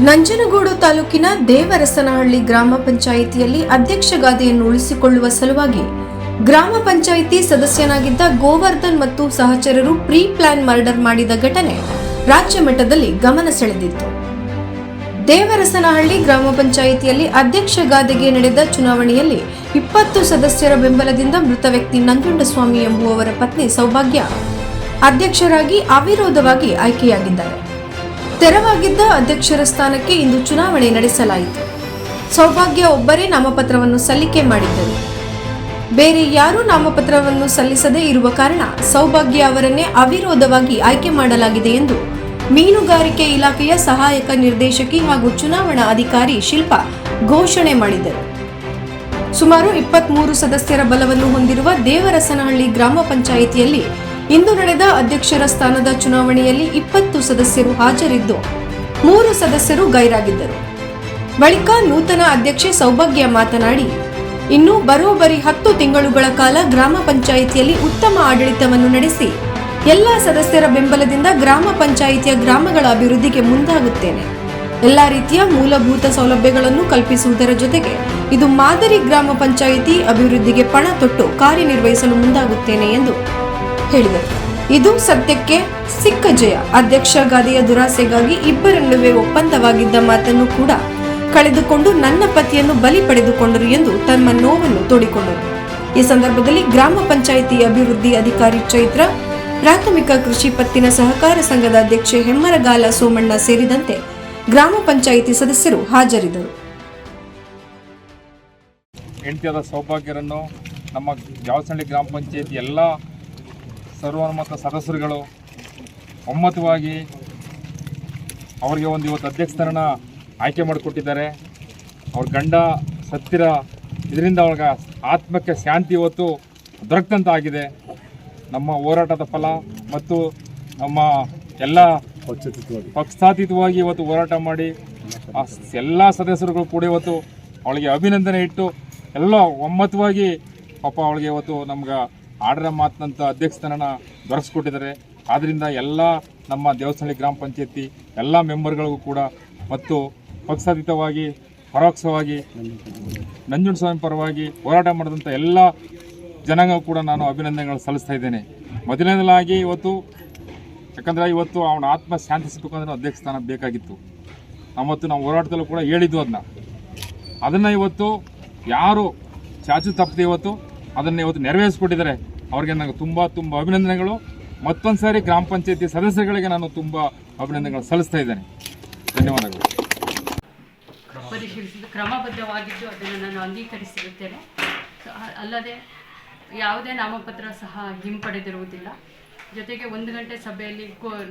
ನಂಜನಗೂಡು ತಾಲೂಕಿನ ದೇವರಸನಹಳ್ಳಿ ಗ್ರಾಮ ಪಂಚಾಯಿತಿಯಲ್ಲಿ ಅಧ್ಯಕ್ಷ ಗಾದಿಯನ್ನು ಉಳಿಸಿಕೊಳ್ಳುವ ಸಲುವಾಗಿ ಗ್ರಾಮ ಪಂಚಾಯಿತಿ ಸದಸ್ಯನಾಗಿದ್ದ ಗೋವರ್ಧನ್ ಮತ್ತು ಸಹಚರರು ಪ್ರೀ ಪ್ಲಾನ್ ಮರ್ಡರ್ ಮಾಡಿದ ಘಟನೆ ರಾಜ್ಯ ಮಟ್ಟದಲ್ಲಿ ಗಮನ ಸೆಳೆದಿತ್ತು. ದೇವರಸನಹಳ್ಳಿ ಗ್ರಾಮ ಪಂಚಾಯಿತಿಯಲ್ಲಿ ಅಧ್ಯಕ್ಷ ಗಾದಿಗೆ ನಡೆದ ಚುನಾವಣೆಯಲ್ಲಿ 20 ಸದಸ್ಯರ ಬೆಂಬಲದಿಂದ ಮೃತ ವ್ಯಕ್ತಿ ನಂಜುಂಡಸ್ವಾಮಿ ಎಂಬುವವರ ಪತ್ನಿ ಸೌಭಾಗ್ಯ ಅಧ್ಯಕ್ಷರಾಗಿ ಅವಿರೋಧವಾಗಿ ಆಯ್ಕೆಯಾಗಿದ್ದಾರೆ. ತೆರವಾಗಿದ್ದ ಅಧ್ಯಕ್ಷರ ಸ್ಥಾನಕ್ಕೆ ಇಂದು ಚುನಾವಣೆ ನಡೆಸಲಾಯಿತು. ಸೌಭಾಗ್ಯ ಒಬ್ಬರೇ ನಾಮಪತ್ರವನ್ನು ಸಲ್ಲಿಕೆ ಮಾಡಿದ್ದರು. ಬೇರೆ ಯಾರೂ ನಾಮಪತ್ರವನ್ನು ಸಲ್ಲಿಸದೇ ಇರುವ ಕಾರಣ ಸೌಭಾಗ್ಯ ಅವರನ್ನೇ ಅವಿರೋಧವಾಗಿ ಆಯ್ಕೆ ಮಾಡಲಾಗಿದೆ ಎಂದು ಮೀನುಗಾರಿಕೆ ಇಲಾಖೆಯ ಸಹಾಯಕ ನಿರ್ದೇಶಕಿ ಹಾಗೂ ಚುನಾವಣಾ ಅಧಿಕಾರಿ ಶಿಲ್ಪಾ ಘೋಷಣೆ ಮಾಡಿದರು. ಸುಮಾರು 23 ಸದಸ್ಯರ ಬಲವನ್ನು ಹೊಂದಿರುವ ದೇವರಸನಹಳ್ಳಿ ಗ್ರಾಮ ಪಂಚಾಯಿತಿಯಲ್ಲಿ ಇಂದು ನಡೆದ ಅಧ್ಯಕ್ಷರ ಸ್ಥಾನದ ಚುನಾವಣೆಯಲ್ಲಿ 20 ಸದಸ್ಯರು ಹಾಜರಿದ್ದು 3 ಸದಸ್ಯರು ಗೈರಾಗಿದ್ದರು. ಬಳಿಕ ನೂತನ ಅಧ್ಯಕ್ಷೆ ಸೌಭಾಗ್ಯ ಮಾತನಾಡಿ, ಇನ್ನು ಬರೋಬ್ಬರಿ 10 ತಿಂಗಳುಗಳ ಕಾಲ ಗ್ರಾಮ ಪಂಚಾಯಿತಿಯಲ್ಲಿ ಉತ್ತಮ ಆಡಳಿತವನ್ನು ನಡೆಸಿ ಎಲ್ಲ ಸದಸ್ಯರ ಬೆಂಬಲದಿಂದ ಗ್ರಾಮ ಪಂಚಾಯಿತಿಯ ಗ್ರಾಮಗಳ ಅಭಿವೃದ್ಧಿಗೆ ಮುಂದಾಗುತ್ತೇನೆ. ಎಲ್ಲ ರೀತಿಯ ಮೂಲಭೂತ ಸೌಲಭ್ಯಗಳನ್ನು ಕಲ್ಪಿಸುವುದರ ಜೊತೆಗೆ ಇದು ಮಾದರಿ ಗ್ರಾಮ ಪಂಚಾಯಿತಿ ಅಭಿವೃದ್ಧಿಗೆ ಪಣ ತೊಟ್ಟು ಕಾರ್ಯನಿರ್ವಹಿಸಲು ಮುಂದಾಗುತ್ತೇನೆ ಎಂದು ಹೇಳಿದರು. ಇದು ಸದ್ಯಕ್ಕೆ ಸಿಕ್ಕ ಜಯ. ಅಧ್ಯಕ್ಷ ಗಾದಿಯ ದುರಾಸೆಗಾಗಿ ಇಬ್ಬರ ನಡುವೆ ಒಪ್ಪಂದವಾಗಿದ್ದ ಮಾತನ್ನು ಕೂಡ ಕಳೆದುಕೊಂಡು ನನ್ನ ಪತಿಯನ್ನು ಬಲಿ ಪಡೆದುಕೊಂಡರು ಎಂದು ತಮ್ಮ ನೋವನ್ನು ತೋಡಿಕೊಂಡರು. ಈ ಸಂದರ್ಭದಲ್ಲಿ ಗ್ರಾಮ ಪಂಚಾಯಿತಿ ಅಭಿವೃದ್ಧಿ ಅಧಿಕಾರಿ ಚೈತ್ರ, ಪ್ರಾಥಮಿಕ ಕೃಷಿ ಪತ್ತಿನ ಸಹಕಾರ ಸಂಘದ ಅಧ್ಯಕ್ಷೆ ಹೆಮ್ಮರಗಾಲ ಸೋಮಣ್ಣ ಸೇರಿದಂತೆ ಗ್ರಾಮ ಪಂಚಾಯಿತಿ ಸದಸ್ಯರು ಹಾಜರಿದ್ದರು. ಹೆಂಡತಿಯಾದ ಸೌಭಾಗ್ಯರನ್ನು ನಮ್ಮ ಜಾವಸಳ್ಳಿ ಗ್ರಾಮ ಪಂಚಾಯಿತಿ ಎಲ್ಲ ಸರ್ವಾನುಮತ ಸದಸ್ಯರುಗಳು ಒಮ್ಮತವಾಗಿ ಅವರಿಗೆ ಒಂದು ಇವತ್ತು ಅಧ್ಯಕ್ಷರನ್ನ ಆಯ್ಕೆ ಮಾಡಿಕೊಟ್ಟಿದ್ದಾರೆ. ಅವ್ರ ಗಂಡ ಸತ್ತಿರ ಇದರಿಂದ ಅವ್ರಿಗೆ ಆತ್ಮಕ್ಕೆ ಶಾಂತಿ ಇವತ್ತು ದೊರಕಂತ ಆಗಿದೆ. ನಮ್ಮ ಹೋರಾಟದ ಫಲ ಮತ್ತು ನಮ್ಮ ಎಲ್ಲ ಪಕ್ಷಾತೀತವಾಗಿ ಇವತ್ತು ಹೋರಾಟ ಮಾಡಿ ಎಲ್ಲ ಸದಸ್ಯರುಗಳು ಕೂಡ ಇವತ್ತು ಅವಳಿಗೆ ಅಭಿನಂದನೆ ಇಟ್ಟು ಎಲ್ಲ ಒಮ್ಮತವಾಗಿ ಪಾಪ ಅವಳಿಗೆ ಇವತ್ತು ನಮ್ಗೆ ಆರ್ಡರ್ ಮಾತಿನಂಥ ಅಧ್ಯಕ್ಷತನ ದೊರಕಿಸ್ಕೊಟ್ಟಿದ್ದಾರೆ. ಆದ್ದರಿಂದ ಎಲ್ಲ ನಮ್ಮ ದೇವಸ್ಥಾನ ಗ್ರಾಮ ಪಂಚಾಯತಿ ಎಲ್ಲ ಮೆಂಬರ್ಗಳಿಗೂ ಕೂಡ ಮತ್ತು ಪಕ್ಷಾತೀತವಾಗಿ ಪರೋಕ್ಷವಾಗಿ ನಂಜುಂಡಸ್ವಾಮಿ ಪರವಾಗಿ ಹೋರಾಟ ಮಾಡಿದಂಥ ಎಲ್ಲ ಜನಾಂಗ ಕೂಡ ನಾನು ಅಭಿನಂದನೆಗಳು ಸಲ್ಲಿಸ್ತಾ ಇದ್ದೇನೆ. ಮೊದಲನೇದಾಗಿ ಇವತ್ತು ಯಾಕಂದರೆ ಇವತ್ತು ಅವನ ಆತ್ಮ ಶಾಂತಿ ಸಿಗಬೇಕಂದ್ರೆ ಅಧ್ಯಕ್ಷ ಸ್ಥಾನ ಬೇಕಾಗಿತ್ತು. ನಾವು ಹೋರಾಟದಲ್ಲೂ ಕೂಡ ಹೇಳಿದ್ವು ಅದನ್ನು ಇವತ್ತು ಯಾರು ಚಾಚು ತಪ್ಪದೆ ಇವತ್ತು ಅದನ್ನು ಇವತ್ತು ನೆರವೇರಿಸಿಕೊಟ್ಟಿದ್ದಾರೆ. ಅವ್ರಿಗೆ ನನಗೆ ತುಂಬ ಅಭಿನಂದನೆಗಳು. ಮತ್ತೊಂದು ಸಾರಿ ಗ್ರಾಮ ಪಂಚಾಯತಿ ಸದಸ್ಯರುಗಳಿಗೆ ನಾನು ತುಂಬ ಅಭಿನಂದನೆಗಳು ಸಲ್ಲಿಸ್ತಾ ಇದ್ದೇನೆ. ಧನ್ಯವಾದಗಳು. ಪರಿಶೀಲಿಸಿದ್ದು ಕ್ರಮಬದ್ಧವಾಗಿದ್ದು ಅದನ್ನು ನಾನು ಅಂಗೀಕರಿಸಿರುತ್ತೇನೆ. ಅಲ್ಲದೆ ಯಾವುದೇ ನಾಮಪತ್ರ ಸಹ ಹಿಂಪಡೆದಿರುವುದಿಲ್ಲ. ಜೊತೆಗೆ 1 ಗಂಟೆ ಸಭೆಯಲ್ಲಿ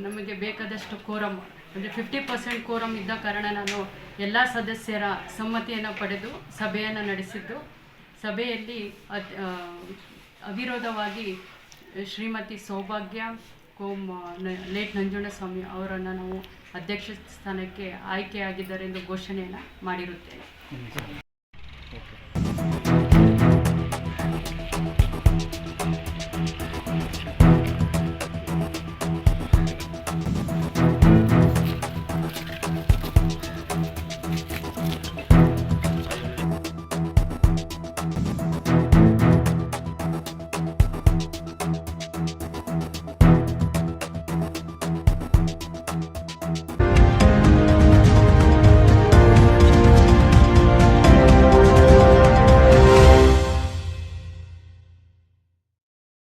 ನಮಗೆ ಬೇಕಾದಷ್ಟು ಕೋರಮ್ ಅಂದರೆ 50% ಕೋರಮ್ ಇದ್ದ ಕಾರಣ ನಾನು ಎಲ್ಲ ಸದಸ್ಯರ ಸಮ್ಮತಿಯನ್ನು ಪಡೆದು ಸಭೆಯನ್ನು ನಡೆಸಿದ್ದು. ಸಭೆಯಲ್ಲಿ ಅವಿರೋಧವಾಗಿ ಶ್ರೀಮತಿ ಸೌಭಾಗ್ಯ ಲೇಟ್ ನಂಜುಂಡಸ್ವಾಮಿ ಅವರನ್ನು ನಾವು ಅಧ್ಯಕ್ಷ ಸ್ಥಾನಕ್ಕೆ ಆಯ್ಕೆಯಾಗಿದ್ದಾರೆ ಎಂದು ಘೋಷಣೆಯನ್ನು ಮಾಡಿರುತ್ತೇನೆ.